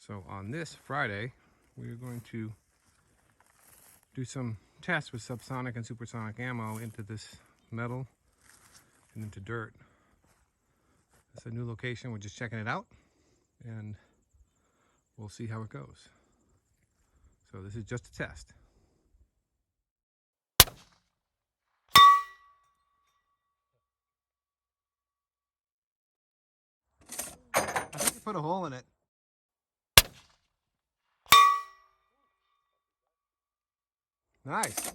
So on this Friday, we're going to do some tests with subsonic and supersonic ammo into this metal and into dirt. It's a new location, we're just checking it out, and we'll see how it goes. So this is just a test. I think you put a hole in it. Nice.